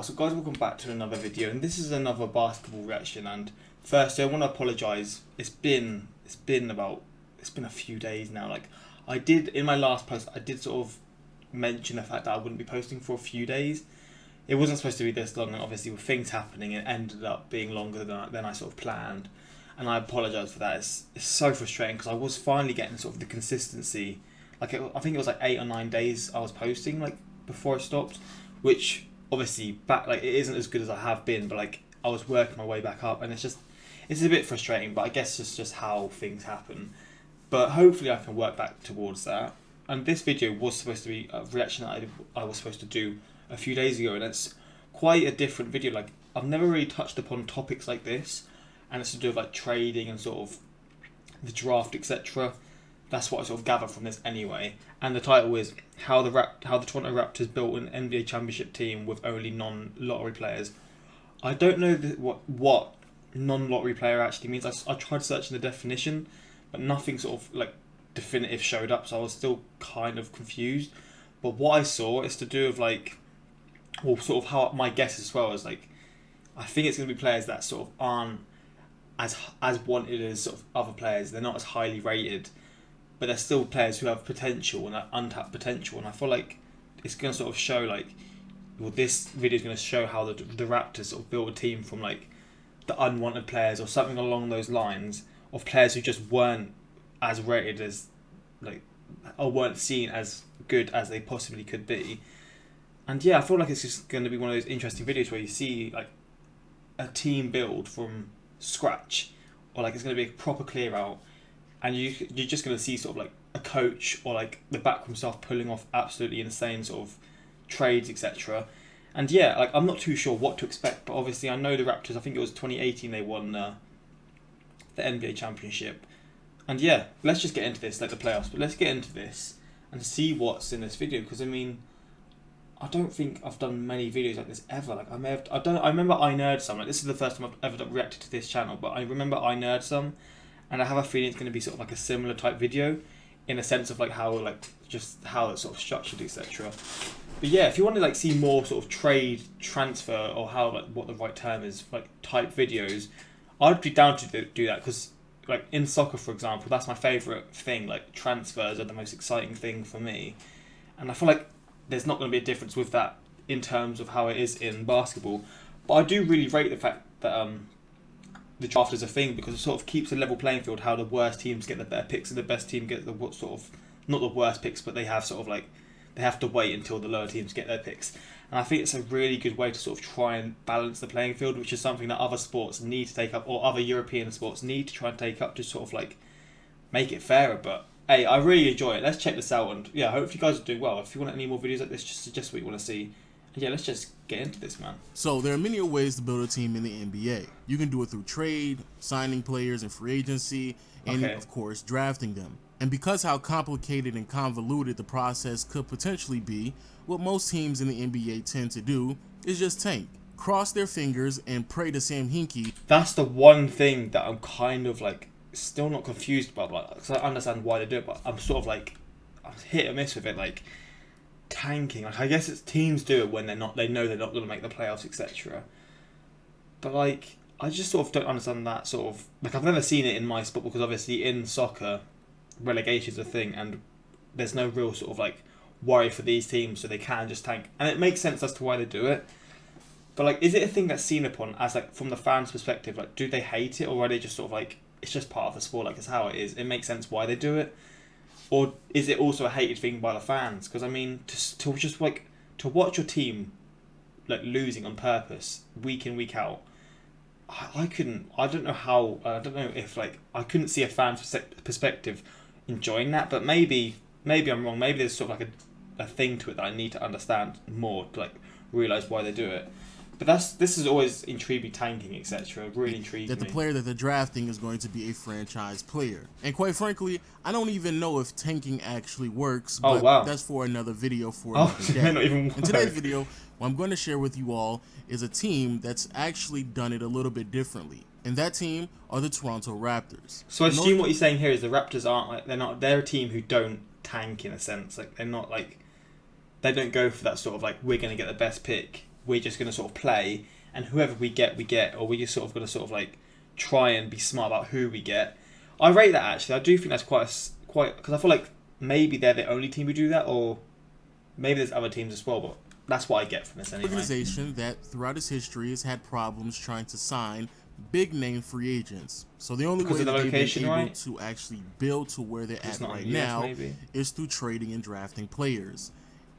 So guys, welcome back to another video, and this is another basketball reaction. And firstly, I want to apologise. It's been a few days now. Like, I did in my last post, I did sort of mention the fact that I wouldn't be posting for a few days. It wasn't supposed to be this long, and obviously with things happening, it ended up being longer than I sort of planned. And I apologise for that. It's so frustrating because I was finally getting sort of the consistency. Like, I think it was like 8 or 9 days I was posting like before I stopped, which obviously back like it isn't as good as I have been, but like I was working my way back up, and it's a bit frustrating. But I guess it's just how things happen. But hopefully I can work back towards that. And this video was supposed to be a reaction that I was supposed to do a few days ago, and it's quite a different video. Like, I've never really touched upon topics like this, and it's to do with like trading and sort of the draft, etc. That's what I sort of gather from this anyway. And the title is how the Toronto Raptors built an NBA championship team with only non-lottery players. I don't know what non-lottery player actually means. I tried searching the definition, but nothing sort of like definitive showed up, so I was still kind of confused. But what I saw is to do with like, well, sort of how my guess as well is like, I think it's going to be players that sort of aren't as wanted as sort of other players. They're not as highly rated, but they're still players who have potential and untapped potential. And I feel like it's going to sort of show like, well, this video is going to show how the Raptors sort of built a team from like the unwanted players or something along those lines, of players who just weren't as rated as like, or weren't seen as good as they possibly could be. And yeah, I feel like it's just going to be one of those interesting videos where you see like a team build from scratch, or like it's going to be a proper clear out, and you're just going to see sort of like a coach or like the backroom staff pulling off absolutely insane sort of trades, etc. And yeah, like I'm not too sure what to expect, but obviously I know the Raptors, I think it was 2018 they won the NBA championship. And yeah, let's just get into this, like the playoffs, but let's get into this and see what's in this video, because I mean, I don't think I've done many videos like this ever. Like I remember I Nerd Some. Like, this is the first time I've ever reacted to this channel, but I remember I Nerd Some, and I have a feeling it's going to be sort of like a similar type video, in a sense of like how it's sort of structured, etc. But yeah, if you want to like see more sort of trade, transfer, or how like what the right term is, like type videos, I'd be down to do that, because like in soccer, for example, that's my favourite thing. Like, transfers are the most exciting thing for me, and I feel like there's not going to be a difference with that in terms of how it is in basketball. But I do really rate the fact that the draft is a thing, because it sort of keeps a level playing field, how the worst teams get the better picks and the best team get the what sort of, not the worst picks, but they have sort of like, they have to wait until the lower teams get their picks. And I think it's a really good way to sort of try and balance the playing field, which is something that other sports need to take up, or other European sports need to try and take up, to sort of like make it fairer. But hey, I really enjoy it. Let's check this out, and yeah, hopefully you guys are doing well. If you want any more videos like this, just suggest what you want to see. And yeah, let's just get into this, man. So there are many ways to build a team in the NBA. You can do it through trade, signing players in free agency, and of course drafting them. And because how complicated and convoluted the process could potentially be, what most teams in the NBA tend to do is just tank, cross their fingers, and pray to Sam Hinkie. That's the one thing that I'm kind of like still not confused about, because I understand why they do it, but I'm sort of like, I'm hit or miss with it. Like, tanking, like I guess it's teams do it when they know they're not going to make the playoffs, etc. But like, I just sort of don't understand that sort of, like, I've never seen it in my sport, because obviously in soccer relegation is a thing, and there's no real sort of like worry for these teams, so they can just tank, and it makes sense as to why they do it. But like, is it a thing that's seen upon as like, from the fans' perspective, like, do they hate it, or are they just sort of like, it's just part of the sport, like it's how it is, it makes sense why they do it? Or is it also a hated thing by the fans? Because I mean, to just like, to watch your team like losing on purpose week in, week out, I don't know if like, I couldn't see a fan's perspective enjoying that. But maybe I'm wrong. Maybe there's sort of like a thing to it that I need to understand more to like realise why they do it. But this has always intrigued me, tanking, etc. Really intrigued me. That the player that they're drafting is going to be a franchise player. And quite frankly, I don't even know if tanking actually works. But wow. That's for another video for another day. Not even work. In today's video, what I'm going to share with you all is a team that's actually done it a little bit differently. And that team are the Toronto Raptors. So I assume what you're saying here is the Raptors aren't like, they're a team who don't tank in a sense. Like, they're not like, they don't go for that sort of like, we're going to get the best pick we're just going to sort of play, and whoever we get, or we just sort of going to sort of like try and be smart about who we get. I rate that actually. I do think that's quite because I feel like maybe they're the only team who do that, or maybe there's other teams as well, but that's what I get from this anyway. An organization that throughout its history has had problems trying to sign big name free agents. So the only way that they've been able to actually build to where they're at right now is through trading and drafting players.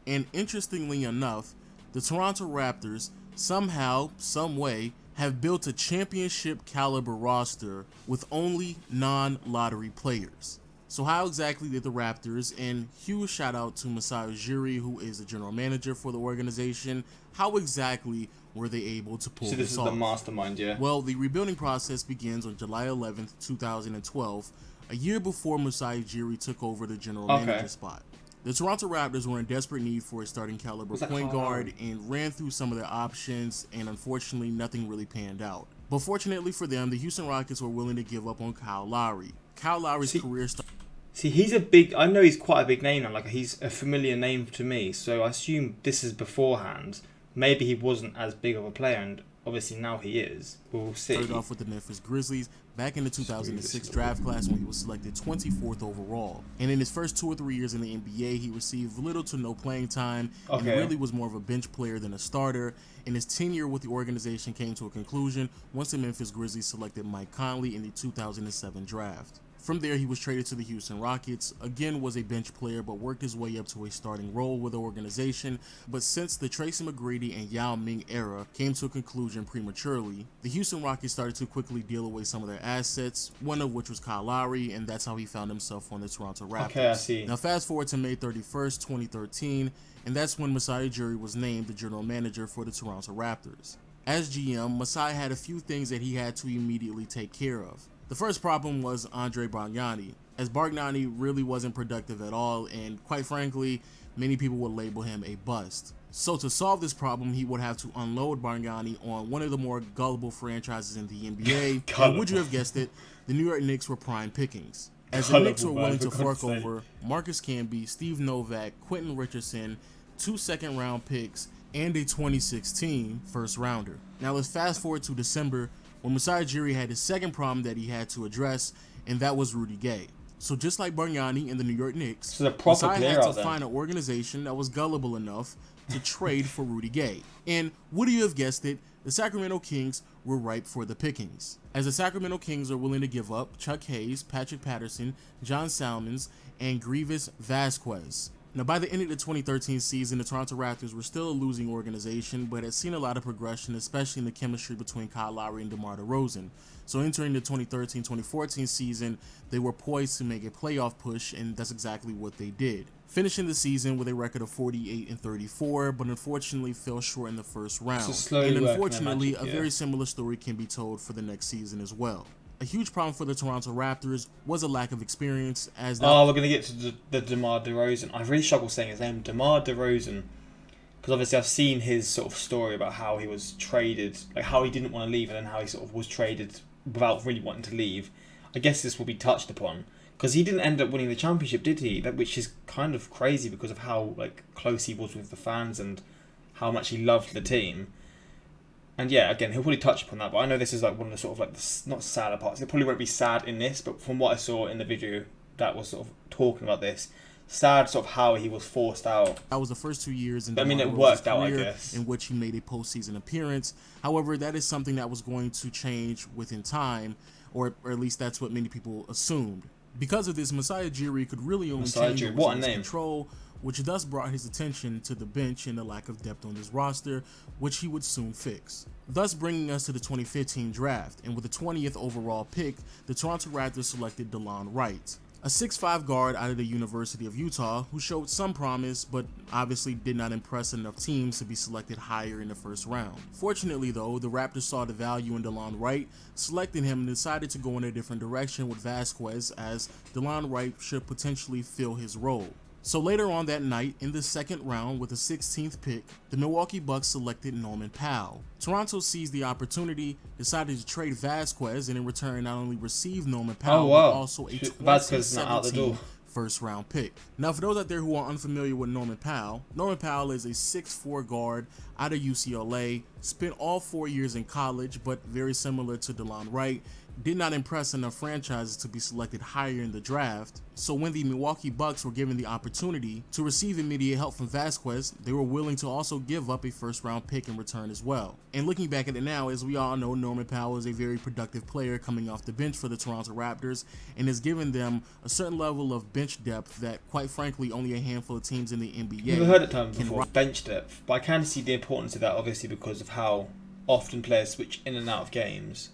And interestingly enough, the Toronto Raptors somehow, some way, have built a championship caliber roster with only non-lottery players. So how exactly did the Raptors, and huge shout out to Masai Ujiri, who is the general manager for the organization, how exactly were they able to pull this off? So this is the mastermind, yeah? Well, the rebuilding process begins on July 11th, 2012, a year before Masai Ujiri took over the general manager spot. The Toronto Raptors were in desperate need for a starting caliber point guard and ran through some of their options, and unfortunately nothing really panned out. But fortunately for them, the Houston Rockets were willing to give up on Kyle Lowry. Kyle Lowry's career started. See, I know he's quite a big name now, like he's a familiar name to me, so I assume this is beforehand. Maybe he wasn't as big of a player, and obviously now he is. We'll see. Started off with the Memphis Grizzlies back in the 2006 draft class when he was selected 24th overall. And in his first 2 or 3 years in the NBA, he received little to no playing time and really was more of a bench player than a starter. And his tenure with the organization came to a conclusion once the Memphis Grizzlies selected Mike Conley in the 2007 draft. From there, he was traded to the Houston Rockets, again was a bench player, but worked his way up to a starting role with the organization. But since the Tracy McGrady and Yao Ming era came to a conclusion prematurely, the Houston Rockets started to quickly deal away some of their assets, one of which was Kyle Lowry, and that's how he found himself on the Toronto Raptors. Okay, I see. Now fast forward to May 31st, 2013, and that's when Masai Ujiri was named the general manager for the Toronto Raptors. As GM, Masai had a few things that he had to immediately take care of. The first problem was Andre Bargnani, as Bargnani really wasn't productive at all, and quite frankly, many people would label him a bust. So to solve this problem, he would have to unload Bargnani on one of the more gullible franchises in the NBA, and would you have guessed it, the New York Knicks were prime pickings. As the Knicks were willing to fork over Marcus Camby, Steve Novak, Quentin Richardson, 2 second-round picks, and a 2016 first-rounder. Now let's fast forward to December, when Masai Ujiri had his second problem that he had to address, and that was Rudy Gay. So just like Bargnani and the New York Knicks, Masai had to find an organization that was gullible enough to trade for Rudy Gay. And would you have guessed it, the Sacramento Kings were ripe for the pickings, as the Sacramento Kings are willing to give up Chuck Hayes, Patrick Patterson, John Salmons, and Grievous Vasquez. Now, by the end of the 2013 season, the Toronto Raptors were still a losing organization, but had seen a lot of progression, especially in the chemistry between Kyle Lowry and DeMar DeRozan. So entering the 2013-2014 season, they were poised to make a playoff push, and that's exactly what they did. Finishing the season with a record of 48-34, but unfortunately fell short in the first round. And unfortunately, a very similar story can be told for the next season as well. A huge problem for the Toronto Raptors was a lack of experience. As we're going to get to the DeMar DeRozan. I really struggle saying his name, DeMar DeRozan, because obviously I've seen his sort of story about how he was traded, like how he didn't want to leave, and then how he sort of was traded without really wanting to leave. I guess this will be touched upon, because he didn't end up winning the championship, did he? Which is kind of crazy because of how like close he was with the fans and how much he loved the team. And yeah, again, he'll probably touch upon that, but I know this is like one of the sort of like, not sadder parts. It probably won't be sad in this, but from what I saw in the video that was sort of talking about this, sad sort of how he was forced out. That was the first 2 years in it worked out, I guess, in which he made a postseason appearance. However, that is something that was going to change within time, or at least that's what many people assumed. Because of this, Masai Ujiri could really only change his control, which thus brought his attention to the bench and the lack of depth on his roster, which he would soon fix. Thus bringing us to the 2015 draft, and with the 20th overall pick, the Toronto Raptors selected DeLon Wright, a 6'5" guard out of the University of Utah who showed some promise, but obviously did not impress enough teams to be selected higher in the first round. Fortunately though, the Raptors saw the value in DeLon Wright, selected him, and decided to go in a different direction with Vasquez, as DeLon Wright should potentially fill his role. So later on that night, in the second round with the 16th pick, the Milwaukee Bucks selected Norman Powell. Toronto seized the opportunity, decided to trade Vasquez, and in return not only received Norman Powell, but also a 2017 first round pick. Now, for those out there who are unfamiliar with Norman Powell is a 6'4" guard out of UCLA, spent all 4 years in college, but very similar to DeLon Wright, did not impress enough franchises to be selected higher in the draft. So when the Milwaukee Bucks were given the opportunity to receive immediate help from Vasquez, they were willing to also give up a first round pick in return as well. And looking back at it now, as we all know, Norman Powell is a very productive player coming off the bench for the Toronto Raptors and has given them a certain level of bench depth that, quite frankly, only a handful of teams in the NBA Never heard the term before, bench depth, but I can see the importance of that obviously because of how often players switch in and out of games.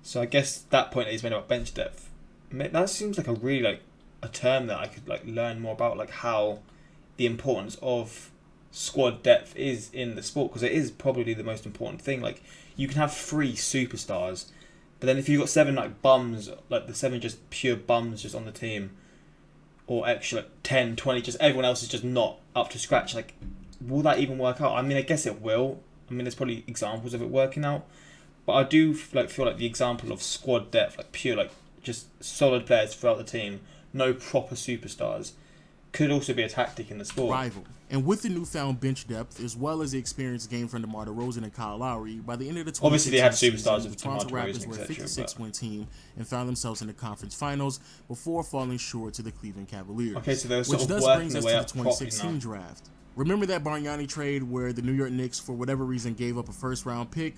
So I guess that point that he's made about bench depth, that seems like a really a term that I could learn more about, how the importance of squad depth is in the sport, because it is probably the most important thing. You can have 3 superstars, but then if you've got 7 bums, the 7 just pure bums just on the team, or extra 10, 20, just everyone else is just not up to scratch, will that even work out? I mean, I guess it will. I mean, there's probably examples of it working out. But I do feel like the example of squad depth, pure, just solid players throughout the team, no proper superstars, could also be a tactic in the sport. Rival. And with the newfound bench depth, as well as the experience gained from DeMar DeRozan and Kyle Lowry, by the end of the 2016 obviously they had superstars season, of the Toronto DeMar Raptors DeRozan, were a etc., 56-win team and found themselves in the conference finals before falling short to the Cleveland Cavaliers. Okay, so they're which sort of thus working brings us their way to the up 2016 draft. Remember that Bargnani trade where the New York Knicks, for whatever reason, gave up a first-round pick?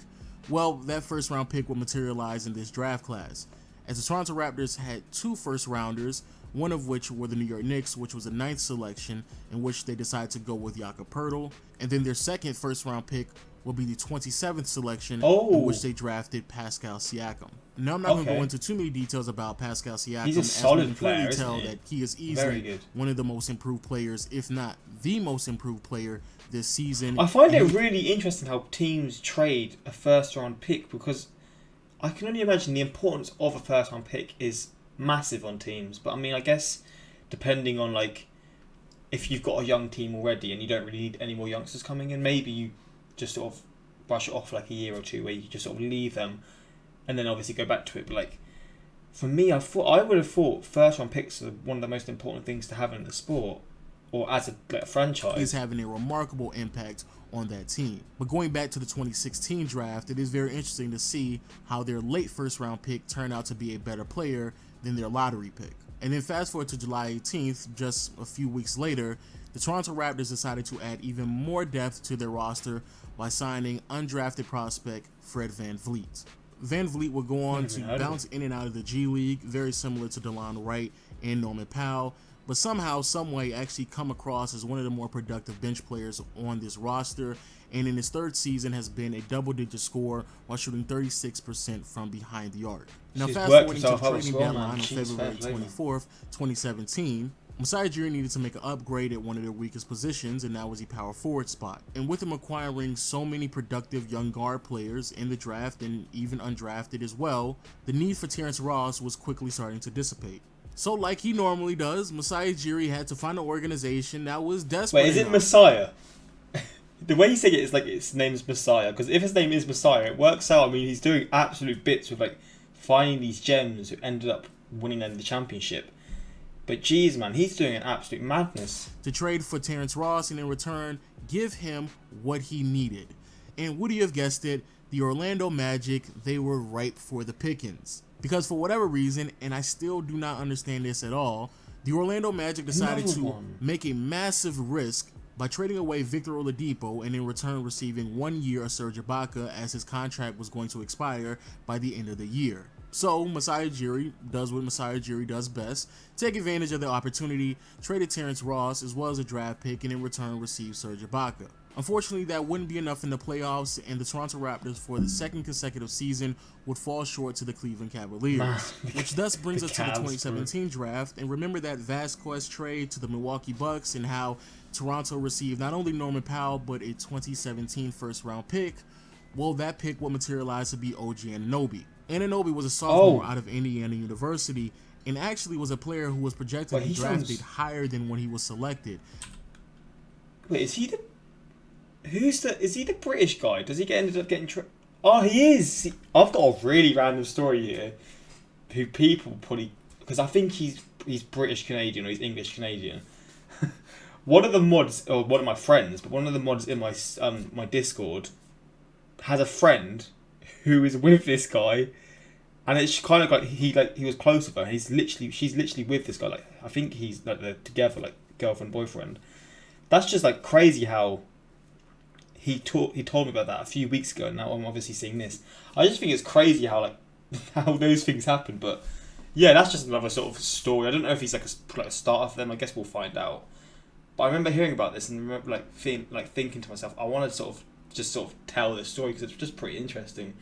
Well, that first-round pick will materialize in this draft class, as the Toronto Raptors had 2 first-rounders, one of which were the New York Knicks, which was the 9th selection, in which they decided to go with Jakob Poeltl, and then their second first-round pick will be the 27th selection, in which they drafted Pascal Siakam. Now, I'm not going to go into too many details about Pascal Siakam, He's a solid as we can player, tell that he is easily one of the most improved players, if not the most improved player this season. I find it really interesting how teams trade a first-round pick, because I can only imagine the importance of a first-round pick is massive on teams. But I mean, I guess depending on if you've got a young team already and you don't really need any more youngsters coming in, maybe you just sort of brush it off a year or two where you just sort of leave them and then obviously go back to it. But for me, I would have thought first-round picks are one of the most important things to have in the sport, or as a franchise. Is having a remarkable impact on that team. But going back to the 2016 draft, it is very interesting to see how their late first-round pick turned out to be a better player than their lottery pick. And then fast forward to July 18th, just a few weeks later, the Toronto Raptors decided to add even more depth to their roster by signing undrafted prospect Fred VanVleet. VanVleet would go on to bounce in and out of the G League, very similar to DeLon Wright and Norman Powell, but somehow, someway actually come across as one of the more productive bench players on this roster, and in his 3rd season has been a double-digit scorer while shooting 36% from behind the arc. Now, fast forwarding to the trading deadline on February 24th, 2017, Masai Ujiri needed to make an upgrade at one of their weakest positions, and that was the power forward spot. And with him acquiring so many productive young guard players in the draft and even undrafted as well, the need for Terrence Ross was quickly starting to dissipate. So like he normally does, Masai Ujiri had to find an organization that was desperate. Wait, is it Messiah? The way you say it is his name is Messiah, because if his name is Messiah, it works out. I mean, he's doing absolute bits with finding these gems who ended up winning them the championship. But geez, man, he's doing an absolute madness. To trade for Terrence Ross and in return, give him what he needed. And would you have guessed it, the Orlando Magic, they were ripe for the pickings. Because for whatever reason, and I still do not understand this at all, the Orlando Magic decided to make a massive risk by trading away Victor Oladipo and in return receiving 1 year of Serge Ibaka, as his contract was going to expire by the end of the year. So Masai Ujiri does what Masai Ujiri does best, take advantage of the opportunity, traded Terrence Ross as well as a draft pick, and in return received Serge Ibaka. Unfortunately, that wouldn't be enough in the playoffs, and the Toronto Raptors for the 2nd consecutive season would fall short to the Cleveland Cavaliers, which thus brings us to the 2017 draft. And remember that Vasquez trade to the Milwaukee Bucks and how Toronto received not only Norman Powell but a 2017 first-round pick. Well, that pick would materialize to be OG Anunoby. Anunoby was a sophomore out of Indiana University and actually was a player who was projected to be drafted higher than when he was selected. Wait, is he the... Is he the British guy? Does he ended up getting... Oh, he is! I've got a really random story here. Who people probably... Because I think he's British Canadian or he's English Canadian. One of the mods, or one of my friends, but one of the mods in my my Discord has a friend who is with this guy, and it's kind of like he was close with her. And she's literally with this guy. Like I think he's like they're together, like girlfriend boyfriend. That's just like crazy how he told me about that a few weeks ago. And now I'm obviously seeing this. I just think it's crazy how like how those things happen. But yeah, that's just another sort of story. I don't know if he's like a starter for them. I guess we'll find out. But I remember hearing about this and remember thinking to myself, I want to sort of tell this story because it's just pretty interesting.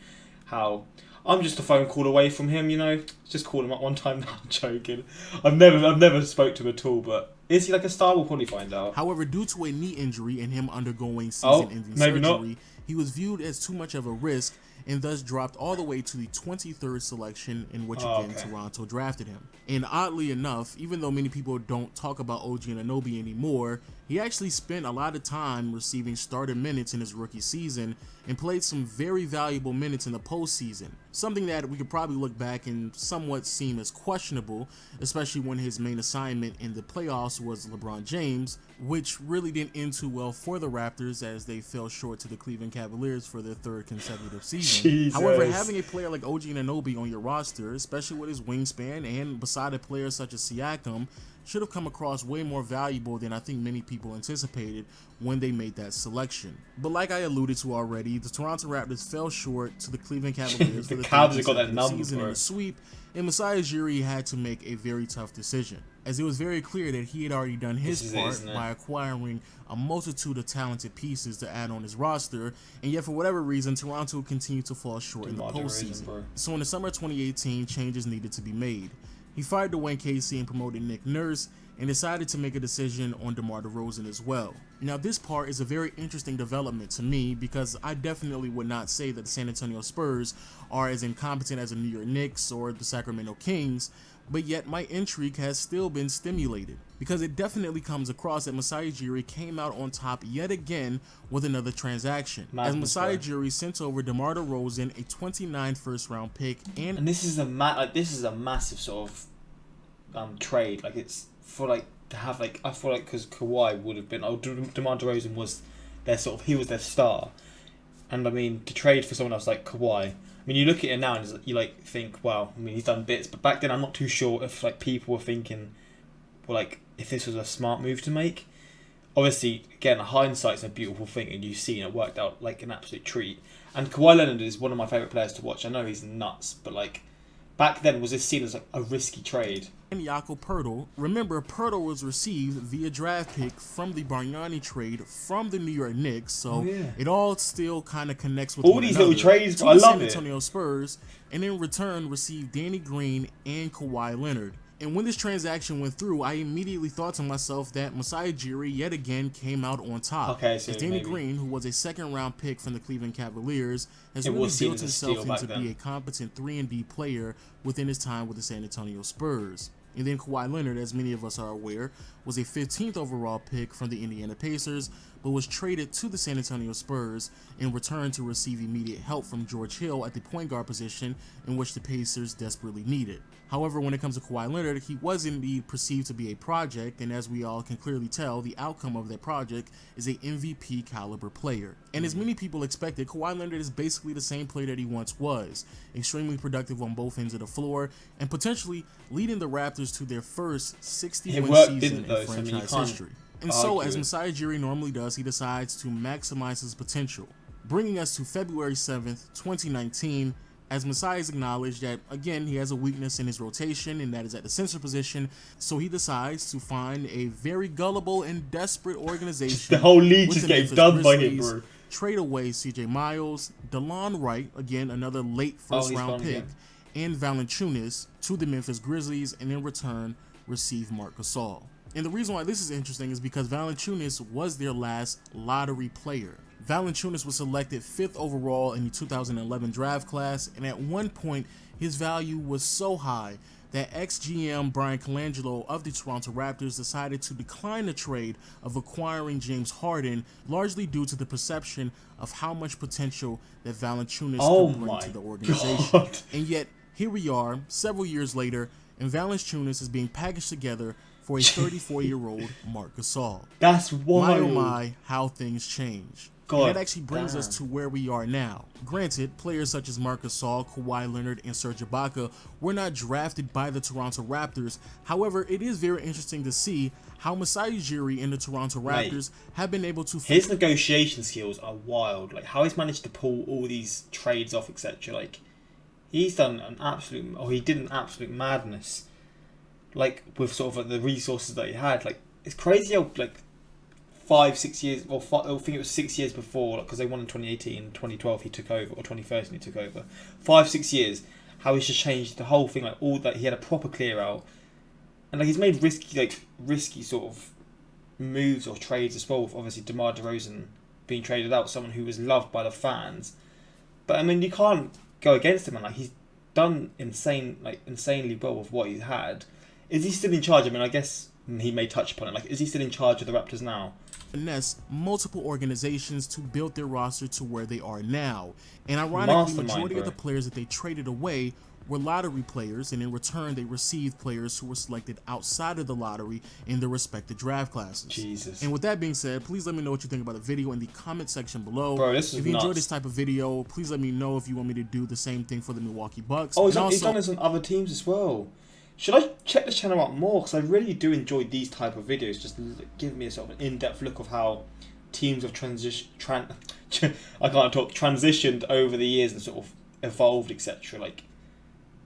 How I'm just a phone call away from him, you know. Just call him up one time. No, I'm joking. I've never spoke to him at all. But is he like a star? We'll probably find out. However, due to a knee injury and him undergoing season-ending surgery, he was viewed as too much of a risk and thus dropped all the way to the 23rd selection, in which Toronto drafted him. And oddly enough, even though many people don't talk about OG Anunoby anymore, he actually spent a lot of time receiving starter minutes in his rookie season and played some very valuable minutes in the postseason. Something that we could probably look back and somewhat seem as questionable, especially when his main assignment in the playoffs was LeBron James, which really didn't end too well for the Raptors as they fell short to the Cleveland Cavaliers for their third consecutive season. Jesus. However, having a player like OG Anunoby on your roster, especially with his wingspan and beside a player such as Siakam, should have come across way more valuable than I think many people anticipated when they made that selection. But like I alluded to already, the Toronto Raptors fell short to the Cleveland Cavaliers for the Cavs got that number, season bro. in the sweep, and Masai Ujiri had to make a very tough decision, as it was very clear that he had already done his part by acquiring a multitude of talented pieces to add on his roster, and yet for whatever reason, Toronto continued to fall short in the postseason. So in the summer of 2018, changes needed to be made. He fired Dwayne Casey and promoted Nick Nurse, and decided to make a decision on DeMar DeRozan as well. Now this part is a very interesting development to me because I definitely would not say that the San Antonio Spurs are as incompetent as the New York Knicks or the Sacramento Kings, but yet my intrigue has still been stimulated because it definitely comes across that Masai Ujiri came out on top yet again with another transaction. As Masai Ujiri sent over DeMar DeRozan a 29th first-round pick, and this is a massive sort of trade. Like it's for like to have like I feel like because Kawhi would have been DeMar DeRozan was their he was their star, and I mean to trade for someone else like Kawhi. I mean, you look at it now and you like think, wow. I mean, he's done bits, but back then I'm not too sure if like people were thinking, well, like if this was a smart move to make. Obviously, again, hindsight's a beautiful thing, and you've seen it worked out like an absolute treat. And Kawhi Leonard is one of my favorite players to watch. I know he's nuts, but like back then, was this seen as like a risky trade? And Jakob Poeltl. Remember, Poeltl was received via draft pick from the Bargnani trade from the New York Knicks, so it all still kind of connects with all these little trades. I love San Antonio Spurs, and in return received Danny Green and Kawhi Leonard. And when this transaction went through, I immediately thought to myself that Masai Ujiri yet again came out on top. Okay, so as Danny Green, who was a second-round pick from the Cleveland Cavaliers, has really built himself into be a competent 3-and-D player within his time with the San Antonio Spurs. And then Kawhi Leonard, as many of us are aware, was a 15th overall pick from the Indiana Pacers, but was traded to the San Antonio Spurs in return to receive immediate help from George Hill at the point guard position, in which the Pacers desperately needed. However, when it comes to Kawhi Leonard, he was indeed perceived to be a project, and as we all can clearly tell, the outcome of that project is a MVP caliber player. And as many people expected, Kawhi Leonard is basically the same player that he once was, extremely productive on both ends of the floor, and potentially leading the Raptors to their first 60-win season in franchise history. And so, as Masai Ujiri normally does, he decides to maximize his potential, bringing us to February 7th, 2019, as Masai has acknowledged that, again, he has a weakness in his rotation, and that is at the center position, so he decides to find a very gullible and desperate organization. The whole league just getting done by him, bro. Trade away CJ Miles, DeLon Wright, again, another late first-round pick, and Valanciunas to the Memphis Grizzlies, and in return, receive Marc Gasol. And the reason why this is interesting is because Valanciunas was their last lottery player. Valanciunas was selected 5th overall in the 2011 draft class, and at one point, his value was so high that ex-GM Brian Colangelo of the Toronto Raptors decided to decline the trade of acquiring James Harden, largely due to the perception of how much potential that Valanciunas could bring to the organization. And yet, here we are, several years later, and Valanciunas is being packaged together for a 34-year-old Marc Gasol. That's wild. My oh my, how things change. God, and that actually brings us to where we are now. Granted, players such as Marc Gasol, Kawhi Leonard, and Serge Ibaka were not drafted by the Toronto Raptors. However, it is very interesting to see how Masai Ujiri and the Toronto Raptors have been able to... His negotiation skills are wild. Like, how he's managed to pull all these trades off, etc. Like, he's done an absolute... Or he did an absolute madness. Like, with sort of like the resources that he had. Like, it's crazy how, like, 5-6 years, or I think it was 6 years before, because they won in 2018, 2012 he took over, or 2013 he took over. 5-6 years, how he's just changed the whole thing. Like, all that, he had a proper clear out, and like he's made risky sort of moves or trades as well. With obviously DeMar DeRozan being traded out, someone who was loved by the fans. But I mean, you can't go against him, and like he's done insanely well with what he's had. Is he still in charge? I mean, I guess he may touch upon it. Like, is he still in charge of the Raptors now? Finesse multiple organizations to build their roster to where they are now. And ironically, the majority of the players that they traded away were lottery players, and in return they received players who were selected outside of the lottery in their respective draft classes. Jesus. And with that being said, please let me know what you think about the video in the comment section below. Bro, this is if you nuts. enjoyed this type of video, please let me know if you want me to do the same thing for the Milwaukee Bucks. Oh, he's done this on other teams as well. Should I check this channel out more? Because I really do enjoy these type of videos. Just give me a sort of an in-depth look of how teams have transitioned over the years and sort of evolved, etc. Like,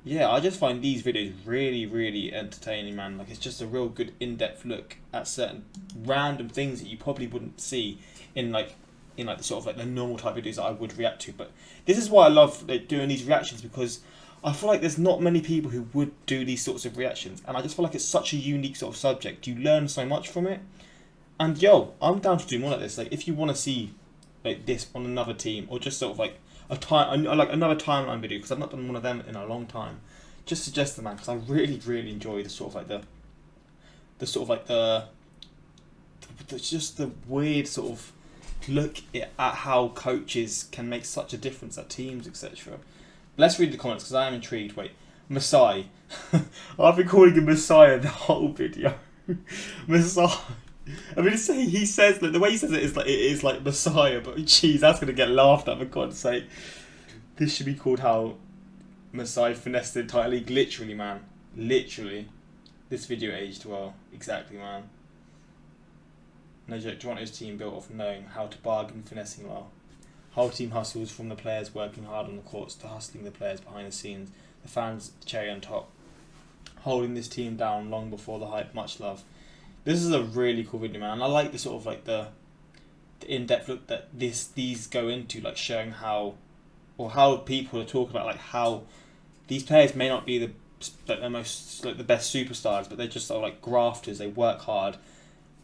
yeah, I just find these videos really, really entertaining, man. Like, it's just a real good in-depth look at certain random things that you probably wouldn't see in the sort of like the normal type videos that I would react to. But this is why I love doing these reactions, because I feel like there's not many people who would do these sorts of reactions, and I just feel like it's such a unique sort of subject. You learn so much from it, and yo, I'm down to do more like this. Like, if you want to see like this on another team, or just sort of like another timeline video, because I've not done one of them in a long time, just suggest them, man, because I really, really enjoy the sort of like just the weird sort of look at how coaches can make such a difference at teams, etc. Let's read the comments, because I am intrigued. Wait, Masai. I've been calling him Messiah the whole video. Messiah. I mean, he says, like, the way he says it is like Messiah, but jeez, that's gonna get laughed at, for God's sake. This should be called how Masai finessed the entire league. Literally, man. Literally. This video aged well. Exactly, man. No joke. Toronto's team built off knowing how to bargain, finessing well. Whole team hustles, from the players working hard on the courts to hustling the players behind the scenes. The fans, the cherry on top. Holding this team down long before the hype. Much love. This is a really cool video, man. I like the sort of like the in-depth look that these go into, like showing how people are talking about, like how these players may not be the best superstars, but they're just sort of like grafters. They work hard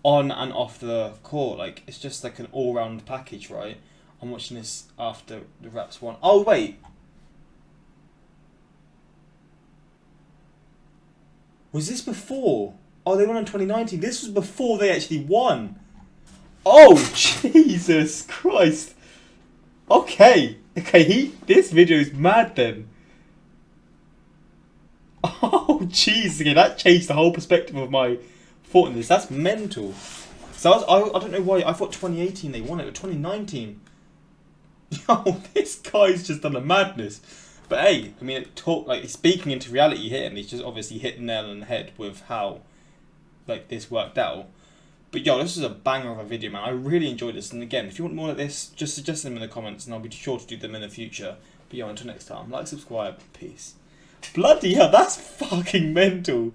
on and off the court. Like, it's just like an all-round package, right? I'm watching this after the Raps won. Oh, wait. Was this before? Oh, they won in 2019. This was before they actually won. Oh, Jesus Christ. Okay. This video is mad then. Oh, jeez. Okay, that changed the whole perspective of my thought on this. That's mental. So I don't know why. I thought 2018 they won it, but 2019. Yo, this guy's just done a madness. But hey, I mean, speaking into reality here, and he's just obviously hit the nail on the head with how like this worked out. But yo, this is a banger of a video, man. I really enjoyed this. And again, if you want more like this, just suggest them in the comments, and I'll be sure to do them in the future. But yo, until next time, like, subscribe, peace. Bloody hell, that's fucking mental.